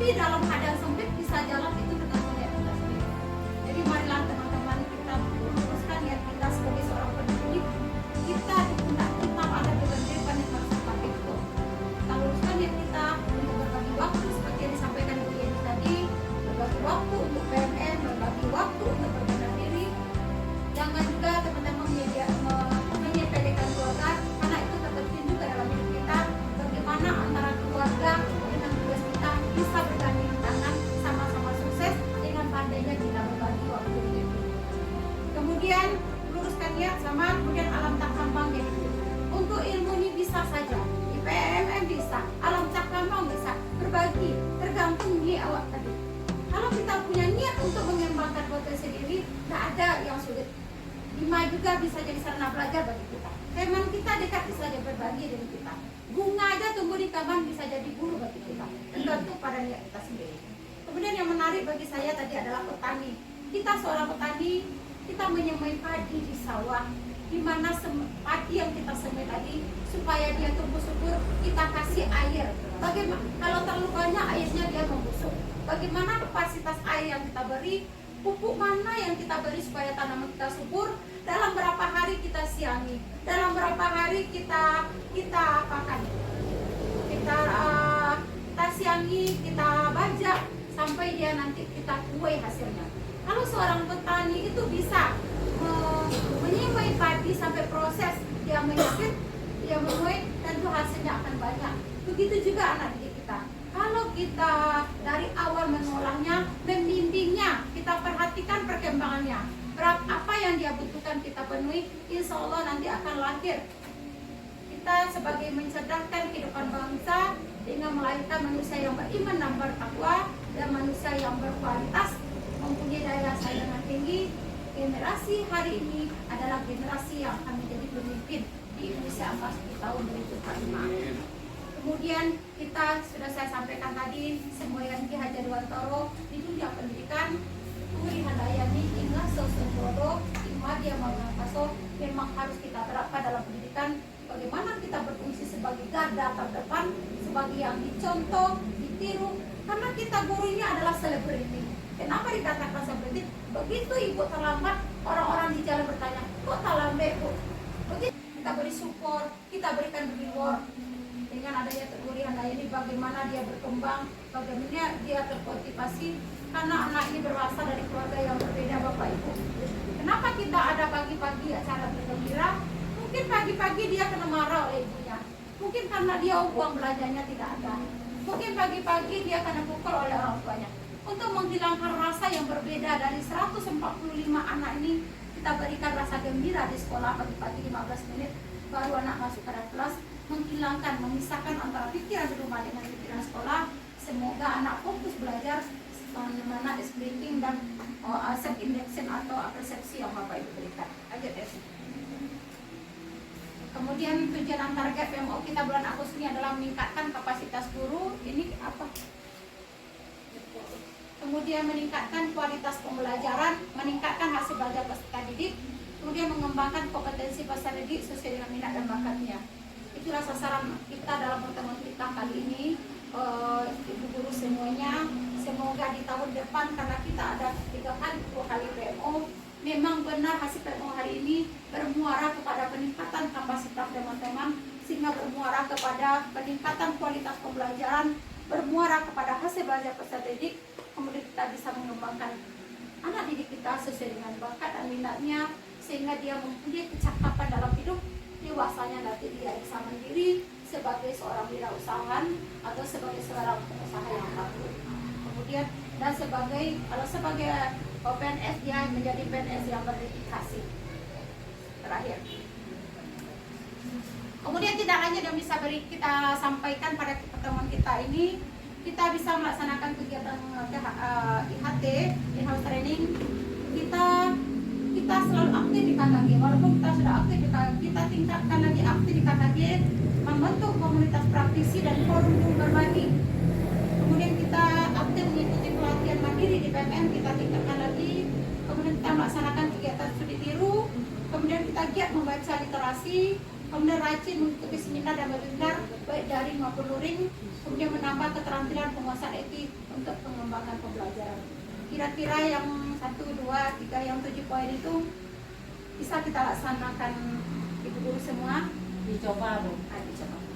Tapi dalam keadaan sempit bisa jalan itu tergantung niat kita sendiri. Jadi marilah teman-teman kita luruskan niat kita sebagai seorang pendidik. Kita di pundak kita ada kewajiban yang harus kita pikul. Kita luruskan niat kita untuk berbagi waktu seperti yang disampaikan Ibu Yeni tadi, berbagi waktu untuk PMN, berbagi waktu untuk berbenah diri. Jangan juga teman-teman menyepelekan keluarga, karena itu terpenting juga dalam hidup kita. Bagaimana antara keluarga dengan tugas kita bisa bergandeng tangan, sama-sama sukses dengan pandainya kita berbagi waktu itu. Kemudian luruskan niat sama kemudian alam tak gampang jadi. Untuk ilmu ini bisa saja, di PMM bisa, alam tak gampang bisa, berbagi tergantung niat awak tadi. Kalau kita punya niat untuk mengembangkan potensi diri, tidak ada yang sulit. Lima juga bisa jadi sarana belajar bagi kita. Teman kita dekat bisa jadi berbagi dengan kita. Bunga aja tumbuh di taman bisa jadi guru bagi kita. Tergantung pada niat kita sendiri. Kemudian yang menarik bagi saya tadi adalah petani. Kita seorang petani, kita menyemai padi di sawah. Di mana padi yang kita semai tadi supaya dia tumbuh subur, kita kasih air. Bagaimana kalau terlalu banyak airnya dia membusuk. Bagaimana kapasitas air yang kita beri? Pupuk mana yang kita beri supaya tanaman kita subur? Dalam berapa hari kita siangi? Dalam berapa hari kita apakan? Kita siangi, kita bajak sampai dia nanti kita tuai hasilnya. Kalau seorang petani itu bisa menyimpan padi sampai proses dia menyakit, dia menuai, tentu hasilnya akan banyak. Begitu juga anak didik kita. Kalau kita dari awal menolaknya, membimbingnya, kita perhatikan perkembangannya, apa yang dia butuhkan kita penuhi, insya Allah nanti akan lahir. Kita sebagai mencerdaskan kehidupan bangsa dengan melahirkan manusia yang beriman dan bertakwa dan manusia yang berkualitas, mempunyai daya saing yang tinggi. Generasi hari ini adalah generasi yang akan menjadi pemimpin di Indonesia emas di tahun 2045. Kemudian kita sudah saya sampaikan tadi, semboyan Ki Hajar Dewantara di dunia pendidikan, Turi Handayani, Ingat Sosembrodo, Imadia Mangakaso, memang harus kita terapkan dalam pendidikan. Bagaimana kita berfungsi sebagai garda terdepan, sebagai yang dicontoh, ditiru, karena kita gurunya adalah selebriti. Kenapa dikatakan selebriti? Begitu ibu terlambat, orang-orang di jalan bertanya, kok terlambat bu? Begitu kita beri support, kita berikan reward. Dengan adanya Turi Handayani, bagaimana dia berkembang, bagaimana dia termotivasi, karena anak ini berasal dari keluarga yang berbeda Bapak Ibu. Kenapa kita ada pagi-pagi acara bergembira? Mungkin pagi-pagi dia kena marah oleh ibunya, mungkin karena dia uang belajarnya tidak ada, mungkin pagi-pagi dia kena pukul oleh orang tuanya. Untuk menghilangkan rasa yang berbeda dari 145 anak ini, kita berikan rasa gembira di sekolah pagi-pagi 15 menit, baru anak masuk ke kelas, menghilangkan, memisahkan antara pikiran di rumah dengan pikiran sekolah. Semoga anak fokus belajar mana splitting dan self indexing atau persepsi yang Bapak Ibu berikan. Lanjut ya. Kemudian tujuan target PMO kita bulan Agustus ini adalah meningkatkan kapasitas guru. Ini apa? Kemudian meningkatkan kualitas pembelajaran, meningkatkan hasil belajar peserta didik, kemudian mengembangkan kompetensi peserta didik sesuai dengan minat dan bakatnya. Itulah sasaran kita dalam pertemuan kita kali ini, ibu guru semuanya. Semoga di tahun depan, karena kita ada 3 kali PMO, memang benar hasil PMO hari ini bermuara kepada peningkatan kapasitas teman-teman, sehingga bermuara kepada peningkatan kualitas pembelajaran, bermuara kepada hasil belajar peserta didik. Kemudian kita bisa mengembangkan anak didik kita sesuai dengan bakat dan minatnya, sehingga dia mempunyai kecakapan dalam hidup. Dewasanya nanti dia bisa mandiri sebagai seorang wirausahawan atau sebagai seorang pengusaha yang mampu. Kemudian dan kalau sebagai PNS dia menjadi PNS yang berdedikasi. Terakhir. Kemudian tidak hanya yang bisa kita sampaikan pada pertemuan kita ini, kita bisa melaksanakan kegiatan IHT, in-house training. Kita selalu aktif di KKG, walaupun kita sudah aktif di KKG, kita tingkatkan lagi aktif di KKG, membentuk komunitas praktisi dan forum berbagi. Kemudian kita aktif mengikuti pelatihan mandiri di PMM, kita tingkatkan lagi. Kemudian kita melaksanakan kegiatan studi tiru, kemudian kita giat membaca literasi, kemudian rajin mengikuti seminar dan webinar baik daring maupun luring, kemudian menambah keterampilan penguasaan etik untuk pengembangan pembelajaran. Kira-kira yang 1, 2, 3, yang 7 poin itu bisa kita laksanakan ibu guru semua. Dicoba Bu. Dicoba.